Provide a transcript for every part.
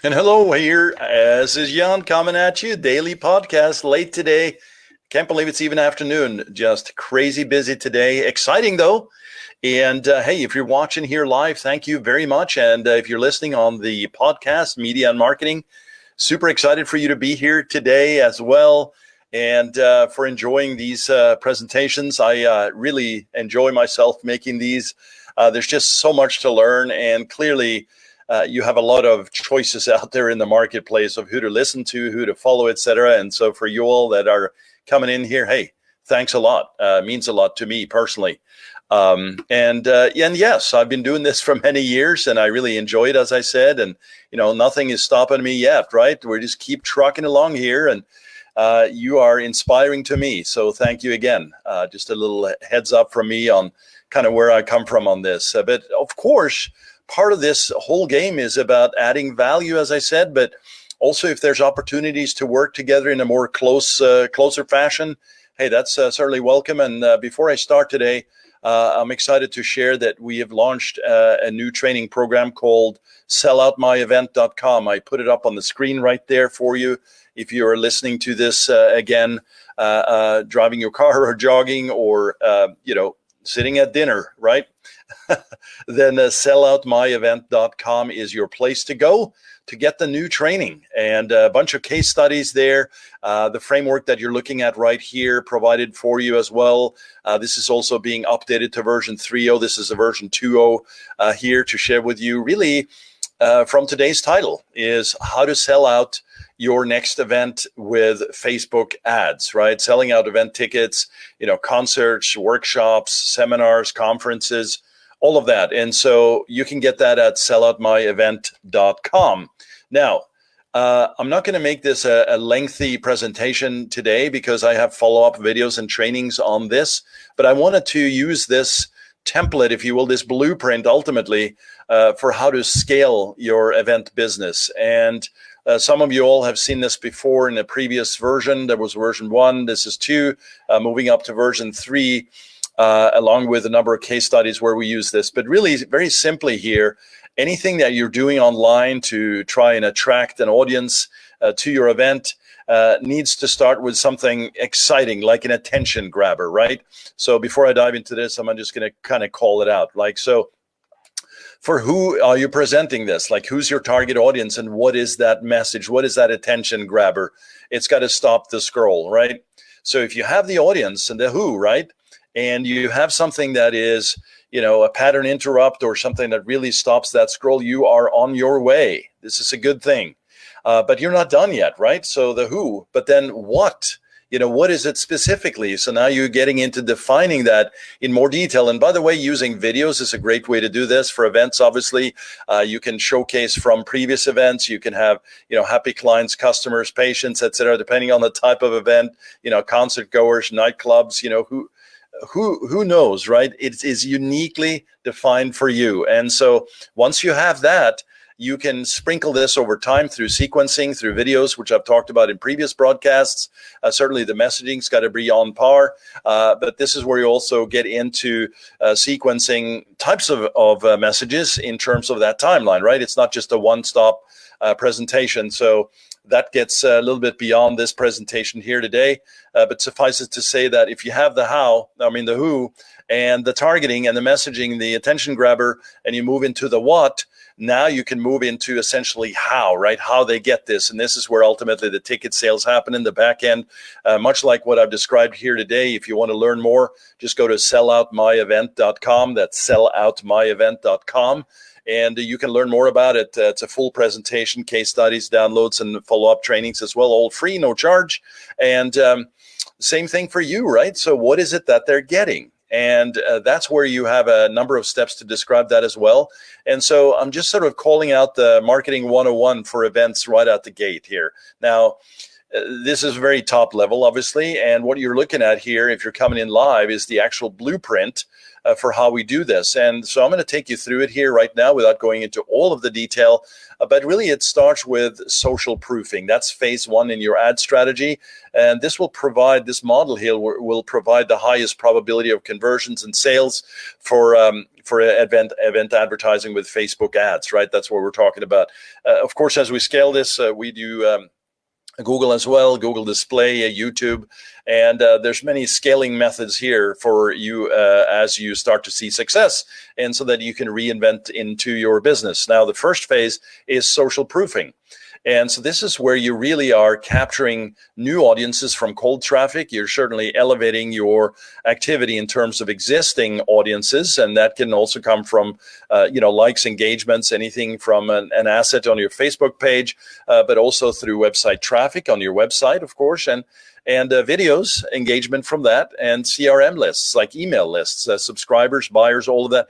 And hello here, this is Jan coming at you, daily podcast, late today. Can't believe it's even afternoon, just crazy busy today. Exciting though. And hey, if you're watching here live, thank you very much. And if you're listening on the podcast, Media and Marketing, super excited for you to be here today as well. And for enjoying these presentations. I really enjoy myself making these. There's just so much to learn, and clearly you have a lot of choices out there in the marketplace of who to listen to, who to follow, etc. And so for you all that are coming in here, hey, thanks a lot. Means a lot to me personally. And yes, I've been doing this for many years, and I really enjoy it, as I said. And nothing is stopping me yet, right? We just keep trucking along here, and you are inspiring to me. So thank you again. Just a little heads up from me on kind of where I come from on this. But of course, part of this whole game is about adding value, as I said, but also if there's opportunities to work together in a more closer fashion, hey, that's certainly welcome. And before I start today, I'm excited to share that we have launched a new training program called selloutmyevent.com. I put it up on the screen right there for you. If you're listening to this again, driving your car or jogging or, sitting at dinner, right? Then selloutmyevent.com is your place to go to get the new training, and a bunch of case studies there. The framework that you're looking at right here provided for you as well. This is also being updated to version 3.0. This is a version 2.0 here to share with you. Really, from today's title is how to sell out your next event with Facebook ads, right? Selling out event tickets, concerts, workshops, seminars, conferences, all of that. And so you can get that at selloutmyevent.com. Now, I'm not going to make this a lengthy presentation today because I have follow-up videos and trainings on this, but I wanted to use this template, if you will, this blueprint ultimately for how to scale your event business. And some of you all have seen this before in a previous version. There was version 1, this is 2, moving up to version 3, along with a number of case studies where we use this. But really, very simply here, anything that you're doing online to try and attract an audience to your event needs to start with something exciting, like an attention grabber, right? So before I dive into this, I'm just going to kind of call it out. For who are you presenting this? Like, who's your target audience, and what is that message? What is that attention grabber? It's got to stop the scroll, right? So if you have the audience and the who, right, and you have something that is, a pattern interrupt or something that really stops that scroll, you are on your way. This is a good thing. But you're not done yet, right? So the who, but then what? What is it specifically? So now you're getting into defining that in more detail. And by the way, using videos is a great way to do this for events. Obviously, you can showcase from previous events. You can have, happy clients, customers, patients, etc., depending on the type of event, concert goers, nightclubs, who knows, right? It is uniquely defined for you. And so once you have that, you can sprinkle this over time through sequencing, through videos, which I've talked about in previous broadcasts. Certainly the messaging's got to be on par, but this is where you also get into sequencing types of messages in terms of that timeline, right? It's not just a one-stop presentation. So that gets a little bit beyond this presentation here today, but suffice it to say that if you have the who, and the targeting and the messaging, the attention grabber, and you move into the what, now you can move into essentially how, right? How they get this. And this is where ultimately the ticket sales happen in the back end, much like what I've described here today. If you want to learn more, just go to selloutmyevent.com. That's selloutmyevent.com. And you can learn more about it. It's a full presentation, case studies, downloads, and follow-up trainings as well, all free, no charge. And same thing for you, right? So what is it that they're getting? And that's where you have a number of steps to describe that as well. And so I'm just sort of calling out the marketing 101 for events right out the gate here. Now, This is very top level, obviously. And what you're looking at here, if you're coming in live, is the actual blueprint for how we do this. And so I'm going to take you through it here right now without going into all of the detail. But really, it starts with social proofing. That's phase one in your ad strategy. And this model here will provide the highest probability of conversions and sales for event advertising with Facebook ads, right? That's what we're talking about. Of course, as we scale this, we do Google as well, Google Display, YouTube, and there's many scaling methods here for you as you start to see success, and so that you can reinvent into your business. Now, the first phase is social proofing. And so this is where you really are capturing new audiences from cold traffic. You're certainly elevating your activity in terms of existing audiences. And that can also come from, likes, engagements, anything from an asset on your Facebook page, but also through website traffic on your website, of course, and videos, engagement from that, and CRM lists, like email lists, subscribers, buyers, all of that.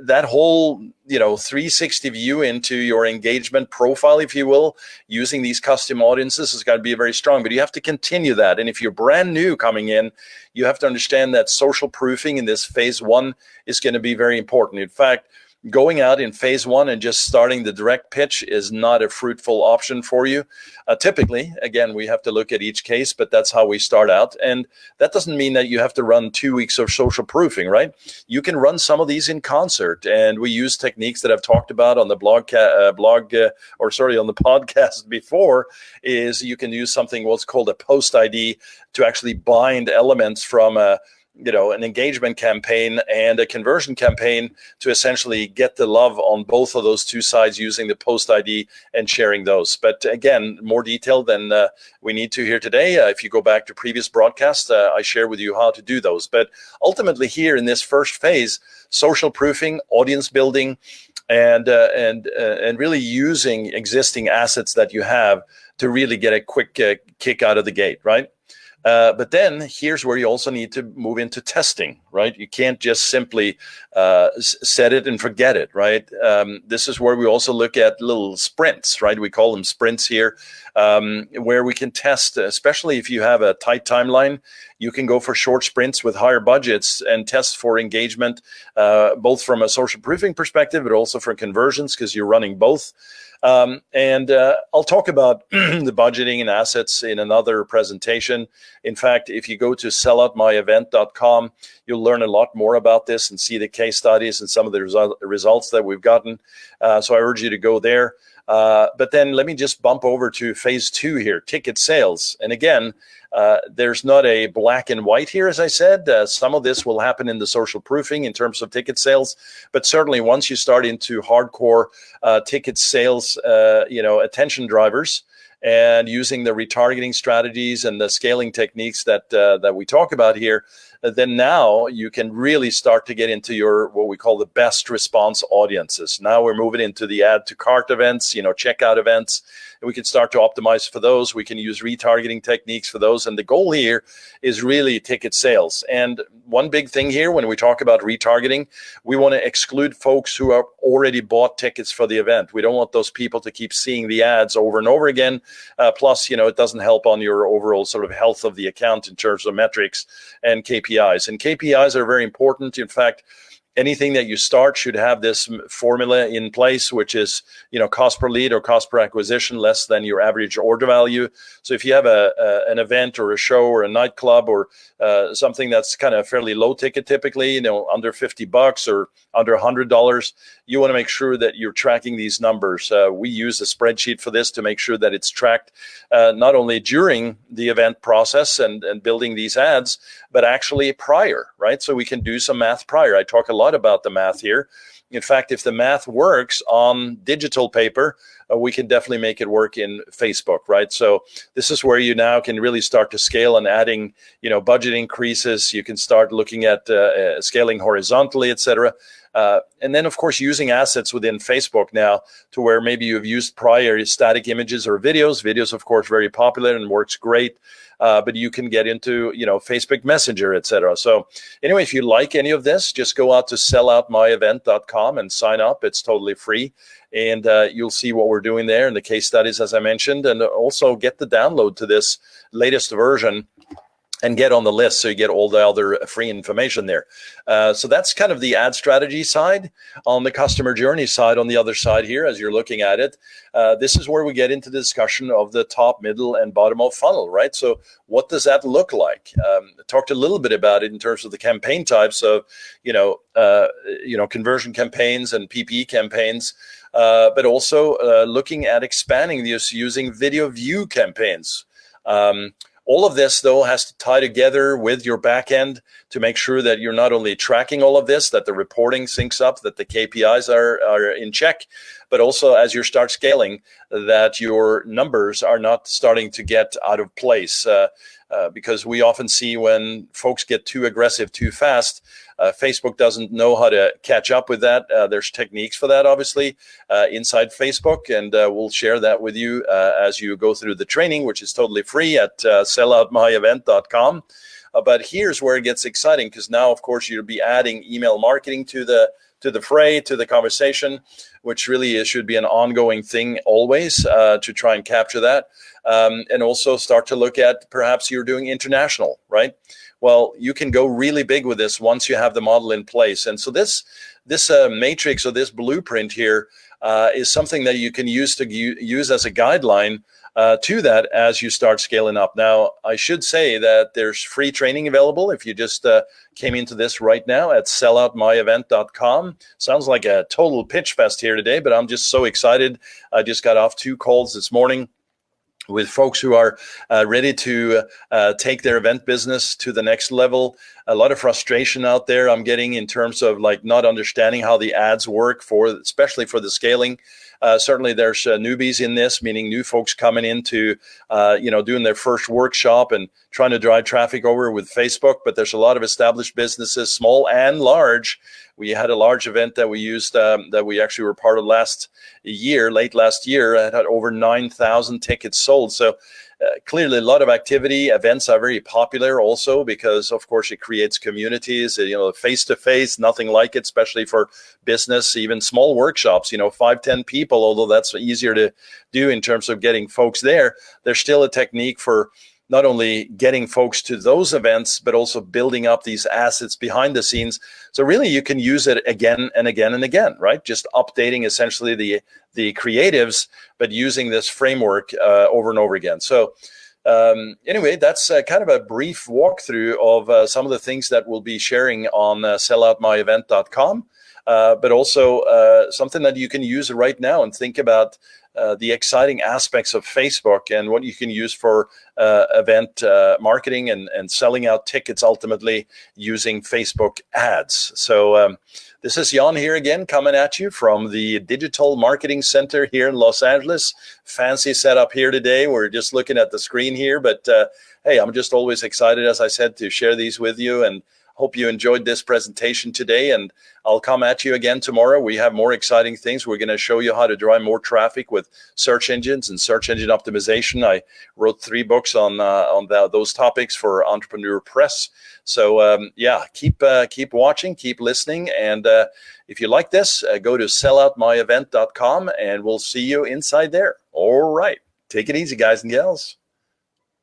That whole 360 view into your engagement profile, if you will, using these custom audiences has got to be very strong. But you have to continue that. And if you're brand new coming in, you have to understand that social proofing in this phase one is going to be very important. In fact, going out in phase one and just starting the direct pitch is not a fruitful option for you. Typically, again, we have to look at each case, but that's how we start out. And that doesn't mean that you have to run 2 weeks of social proofing, right? You can run some of these in concert, and we use techniques that I've talked about on the on the podcast before. Is you can use something what's called a post ID to actually bind elements from an engagement campaign and a conversion campaign to essentially get the love on both of those two sides using the post ID and sharing those. But again, more detail than we need to here today. If you go back to previous broadcasts, I share with you how to do those. But ultimately here in this first phase, social proofing, audience building, and really using existing assets that you have to really get a quick kick out of the gate, right? But then here's where you also need to move into testing, right? You can't just simply set it and forget it, right? This is where we also look at little sprints, right? We call them sprints here, where we can test, especially if you have a tight timeline. You can go for short sprints with higher budgets and test for engagement, both from a social proofing perspective, but also for conversions, because you're running both. I'll talk about the budgeting and assets in another presentation. In fact, if you go to selloutmyevent.com, you'll learn a lot more about this and see the case studies and some of the results that we've gotten. So I urge you to go there. But then let me just bump over to phase two here, ticket sales. And again, there's not a black and white here, as I said. Some of this will happen in the social proofing in terms of ticket sales, but certainly once you start into hardcore ticket sales, attention drivers, and using the retargeting strategies and the scaling techniques that we talk about here, then now you can really start to get into your what we call the best response audiences. Now we're moving into the add to cart events, checkout events. And we can start to optimize for those. We can use retargeting techniques for those. And the goal here is really ticket sales. And one big thing here, when we talk about retargeting, we want to exclude folks who have already bought tickets for the event. We don't want those people to keep seeing the ads over and over again. Plus, it doesn't help on your overall sort of health of the account in terms of metrics and KPIs. And KPIs are very important. In fact, anything that you start should have this formula in place, which is, cost per lead or cost per acquisition less than your average order value. So if you have an event or a show or a nightclub or something that's kind of fairly low ticket, typically, under $50 or under $100, you want to make sure that you're tracking these numbers. We use a spreadsheet for this to make sure that it's tracked not only during the event process and building these ads, but actually prior, right? So we can do some math prior. I talk a lot about the math here. In fact, if the math works on digital paper, we can definitely make it work in Facebook, right? So this is where you now can really start to scale and adding, budget increases. You can start looking at scaling horizontally, et cetera. And then, of course, using assets within Facebook now to where maybe you've used prior static images or videos. Videos, of course, very popular and works great. But you can get into, Facebook Messenger, etc. So anyway, if you like any of this, just go out to selloutmyevent.com and sign up. It's totally free. And you'll see what we're doing there and the case studies, as I mentioned, and also get the download to this latest version and get on the list so you get all the other free information there. So that's kind of the ad strategy side. On the customer journey side, on the other side here, as you're looking at it, this is where we get into the discussion of the top, middle, and bottom of funnel, right? So what does that look like? I talked a little bit about it in terms of the campaign types of, conversion campaigns and PPE campaigns, but also looking at expanding this using video view campaigns. All of this, though, has to tie together with your back end to make sure that you're not only tracking all of this, that the reporting syncs up, that the KPIs are in check, but also as you start scaling, that your numbers are not starting to get out of place. Because we often see when folks get too aggressive too fast, Facebook doesn't know how to catch up with that. There's techniques for that, obviously, inside Facebook, and we'll share that with you as you go through the training, which is totally free at selloutmyevent.com. But here's where it gets exciting, because now, of course, you'll be adding email marketing to the fray, to the conversation, which really should be an ongoing thing always to try and capture that. And also start to look at perhaps you're doing international, right? Well, you can go really big with this once you have the model in place. And so this matrix or this blueprint here is something that you can use as a guideline to that as you start scaling up. Now, I should say that there's free training available if you just came into this right now at selloutmyevent.com. Sounds like a total pitch fest here today, but I'm just so excited. I just got off 2 calls this morning with folks who are ready to take their event business to the next level. A lot of frustration out there I'm getting in terms of like not understanding how the ads work, especially for the scaling. Certainly there's newbies in this, meaning new folks coming into, doing their first workshop and trying to drive traffic over with Facebook. But there's a lot of established businesses, small and large. We had a large event that we used, that we actually were part of late last year. It had over 9,000 tickets sold. So clearly a lot of activity. Events are very popular also because, of course, it creates communities, face-to-face, nothing like it, especially for business, even small workshops, 5-10 people, although that's easier to do in terms of getting folks there. There's still a technique for not only getting folks to those events, but also building up these assets behind the scenes. So really you can use it again and again and again, right? Just updating essentially the creatives, but using this framework over and over again. So anyway, that's kind of a brief walkthrough of some of the things that we'll be sharing on selloutmyevent.com, but also something that you can use right now and think about the exciting aspects of Facebook and what you can use for event marketing and selling out tickets ultimately using Facebook ads. So this is Jan here again, coming at you from the Digital Marketing Center here in Los Angeles. Fancy setup here today. We're just looking at the screen here, but hey, I'm just always excited, as I said, to share these with you, and hope you enjoyed this presentation today, and I'll come at you again tomorrow. We have more exciting things. We're going to show you how to drive more traffic with search engines and search engine optimization. I wrote 3 books on those topics for Entrepreneur Press. So keep watching, keep listening, and if you like this, go to selloutmyevent.com, and we'll see you inside there. All right, take it easy, guys and gals.